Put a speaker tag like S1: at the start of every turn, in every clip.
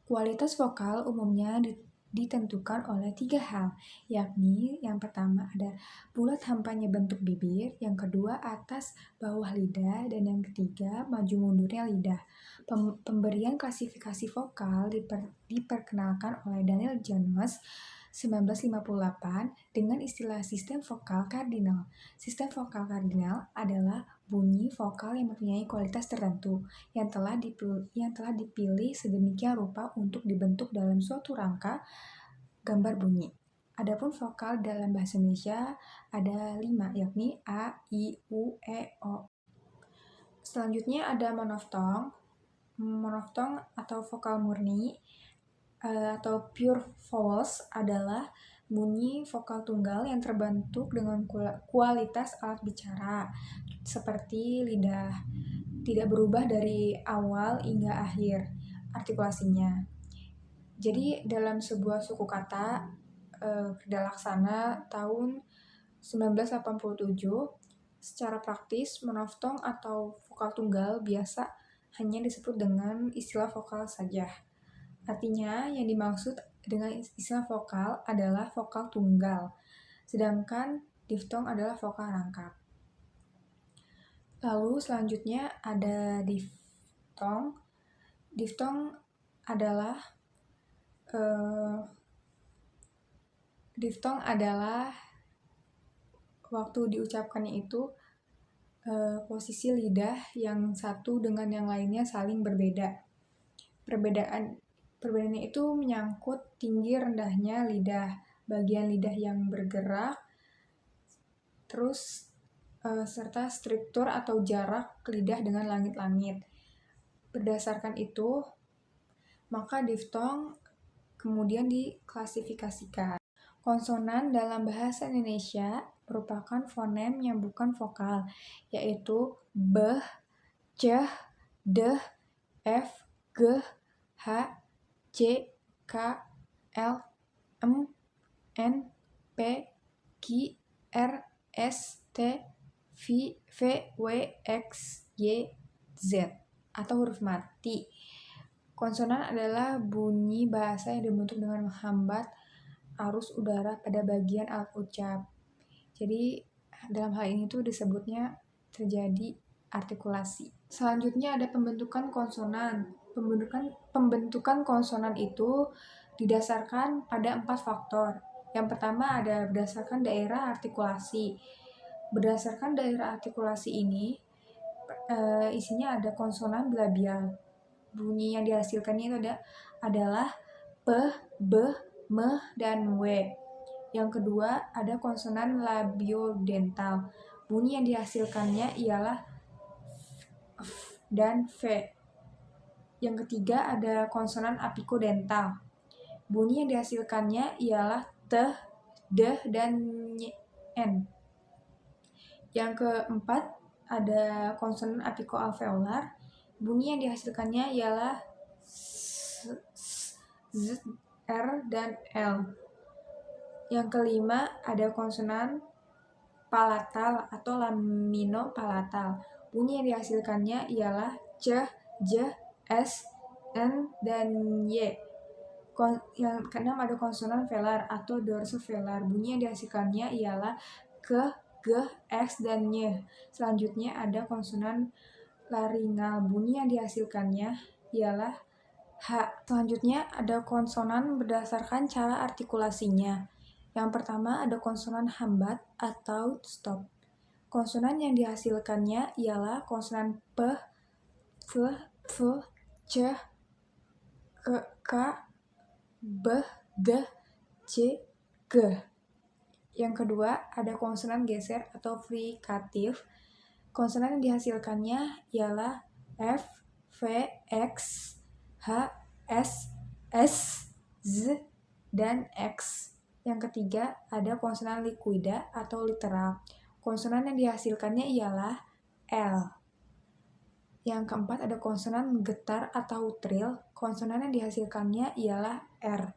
S1: Kualitas vokal umumnya ditentukan oleh 3 hal, yakni yang pertama ada bulat hampanya bentuk bibir, yang kedua atas bawah lidah, dan yang ketiga maju mundurnya lidah. Pemberian klasifikasi vokal diperkenalkan oleh Daniel Jones 1958 dengan istilah sistem vokal kardinal. Sistem vokal kardinal adalah bunyi vokal yang mempunyai kualitas tertentu yang telah dipilih sedemikian rupa untuk dibentuk dalam suatu rangka gambar bunyi. Adapun vokal dalam bahasa Indonesia ada 5, yakni A, I, U, E, O. Selanjutnya ada monoftong. Monoftong atau vokal murni atau pure vowels adalah bunyi vokal tunggal yang terbentuk dengan kualitas alat bicara, seperti lidah, tidak berubah dari awal hingga akhir artikulasinya. Jadi dalam sebuah suku kata Kerja Laksana tahun 1987, secara praktis monoftong atau vokal tunggal biasa hanya disebut dengan istilah vokal saja. Artinya yang dimaksud dengan istilah vokal adalah vokal tunggal, sedangkan diftong adalah vokal rangkap. Lalu selanjutnya ada diftong. Diftong adalah waktu diucapkannya itu posisi lidah yang satu dengan yang lainnya saling berbeda. Perbedaannya itu menyangkut tinggi rendahnya lidah, bagian lidah yang bergerak, terus serta struktur atau jarak lidah dengan langit-langit. Berdasarkan itu, maka diftong kemudian diklasifikasikan. Konsonan dalam bahasa Indonesia merupakan fonem yang bukan vokal, yaitu b, c, d, f, g, h, c, k, l, m, n, p, q, r, s, t, v, w, x, y, z atau huruf mati. Konsonan adalah bunyi bahasa yang dibentuk dengan menghambat arus udara pada bagian alat ucap. Jadi dalam hal ini tuh disebutnya terjadi artikulasi. Selanjutnya ada pembentukan konsonan. Pembentukan konsonan itu didasarkan pada 4 faktor. Yang pertama ada berdasarkan daerah artikulasi. Berdasarkan daerah artikulasi ini isinya ada konsonan bilabial. Bunyi yang dihasilkannya itu adalah p, b, m, dan w. Yang kedua ada konsonan labiodental. Bunyi yang dihasilkannya ialah f dan v. Yang ketiga ada konsonan apikodental. Bunyi yang dihasilkannya ialah t, d, dan n. Yang keempat ada konsonan apikoalveolar. Bunyi yang dihasilkannya ialah s, z, r, dan l. Yang kelima ada konsonan palatal atau laminopalatal. Bunyi yang dihasilkannya ialah c, j, s, n, dan y. Yang keenam ada konsonan velar atau dorsovelar. Bunyi yang dihasilkannya ialah k, g, x, dan y. Selanjutnya ada konsonan laringal. Bunyi yang dihasilkannya ialah h. Selanjutnya ada konsonan berdasarkan cara artikulasinya. Yang pertama ada konsonan hambat atau stop. Konsonan yang dihasilkannya ialah konsonan p, f, c, k, b, d, c, g. Yang kedua ada konsonan geser atau frikatif. Konsonan yang dihasilkannya ialah f, v, x, h, s, z, dan x. Yang ketiga ada konsonan likuida atau literal. Konsonan yang dihasilkannya ialah l. Yang keempat ada konsonan getar atau trill. Konsonan yang dihasilkannya ialah r.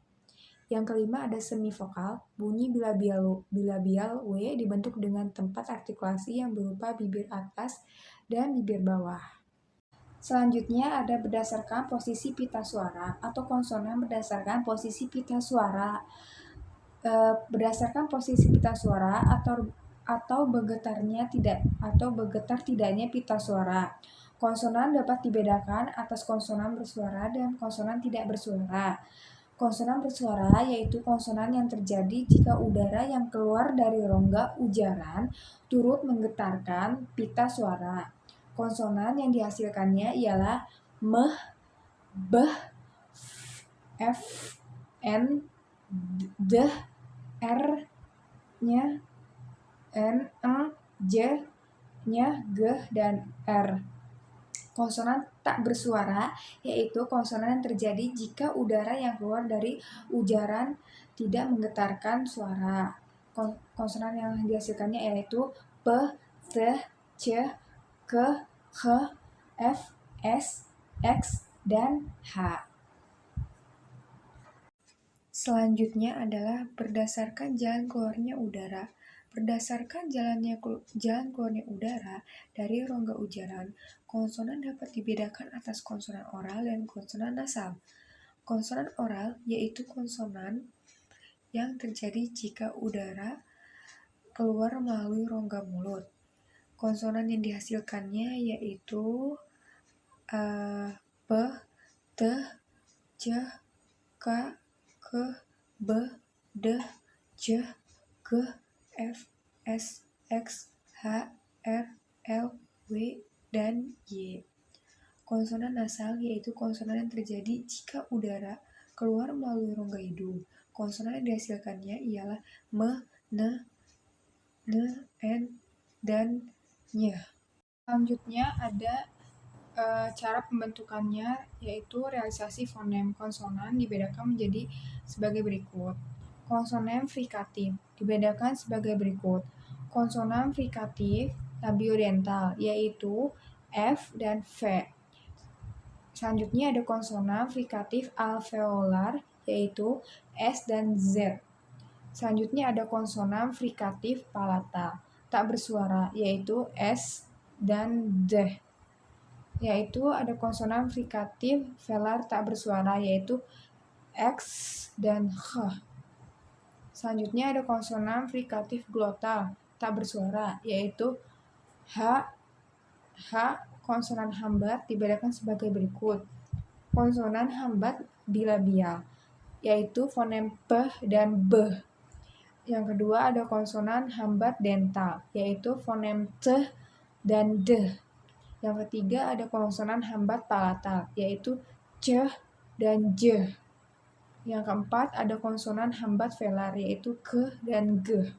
S1: Yang kelima ada semivokal. Bunyi bilabial W dibentuk dengan tempat artikulasi yang berupa bibir atas dan bibir bawah. Selanjutnya ada berdasarkan posisi pita suara atau konsonan berdasarkan posisi pita suara. Berdasarkan posisi pita suara atau bergetar tidaknya pita suara. Konsonan dapat dibedakan atas konsonan bersuara dan konsonan tidak bersuara. Konsonan bersuara yaitu konsonan yang terjadi jika udara yang keluar dari rongga ujaran turut menggetarkan pita suara. Konsonan yang dihasilkannya ialah meh, beh, f, n, deh, r-nya, n, j-nya, g, dan r. Konsonan tak bersuara yaitu konsonan yang terjadi jika udara yang keluar dari ujaran tidak menggetarkan suara. Konsonan yang dihasilkannya yaitu p, t, c, k, h, f, s, x, dan h. Selanjutnya adalah berdasarkan jalan keluarnya udara. Berdasarkan jalan keluarnya udara dari rongga ujaran, konsonan dapat dibedakan atas konsonan oral dan konsonan nasal. Konsonan oral yaitu konsonan yang terjadi jika udara keluar melalui rongga mulut. Konsonan yang dihasilkannya yaitu p, t, c, k, k, b, d, j, g, f, s, x, h, r, l, w, dan y. Konsonan nasal yaitu konsonan yang terjadi jika udara keluar melalui rongga hidung. Konsonan yang dihasilkannya ialah m, n, n, dan ny. Selanjutnya ada cara pembentukannya yaitu realisasi fonem. Konsonan dibedakan menjadi sebagai berikut. Konsonan frikatif dibedakan sebagai berikut. Konsonan frikatif labiodental yaitu F dan V. Selanjutnya ada konsonan frikatif alveolar yaitu S dan Z. Selanjutnya ada konsonan frikatif palatal tak bersuara yaitu S dan D. Yaitu ada konsonan frikatif velar tak bersuara yaitu X dan H. Selanjutnya ada konsonan frikatif glotal tak bersuara yaitu H. Konsonan hambat dibedakan sebagai berikut. Konsonan hambat bilabial yaitu fonem P dan B. Yang kedua ada konsonan hambat dental yaitu fonem T dan D. Yang ketiga ada konsonan hambat palatal yaitu C dan J. Yang keempat ada konsonan hambat velar yaitu K dan G.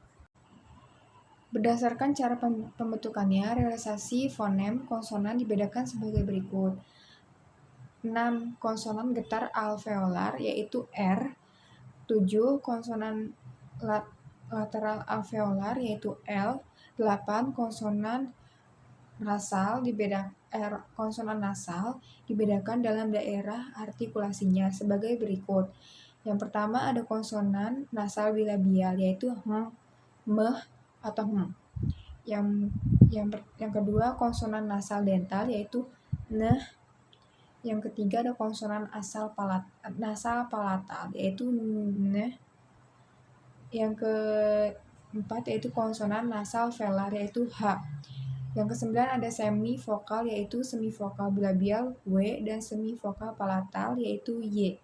S1: Berdasarkan cara pembentukannya, realisasi fonem konsonan dibedakan sebagai berikut. 6 konsonan getar alveolar yaitu R. 7 konsonan lateral alveolar yaitu L. 8 konsonan konsonan nasal dibedakan dalam daerah artikulasinya sebagai berikut. Yang pertama ada konsonan nasal bilabial yaitu meh atau Yang kedua konsonan nasal dental yaitu n. Yang ketiga ada konsonan nasal palatal yaitu n. Yang keempat yaitu konsonan nasal velar yaitu h. Yang kesembilan ada semivokal yaitu semivokal bilabial W dan semivokal palatal yaitu Y.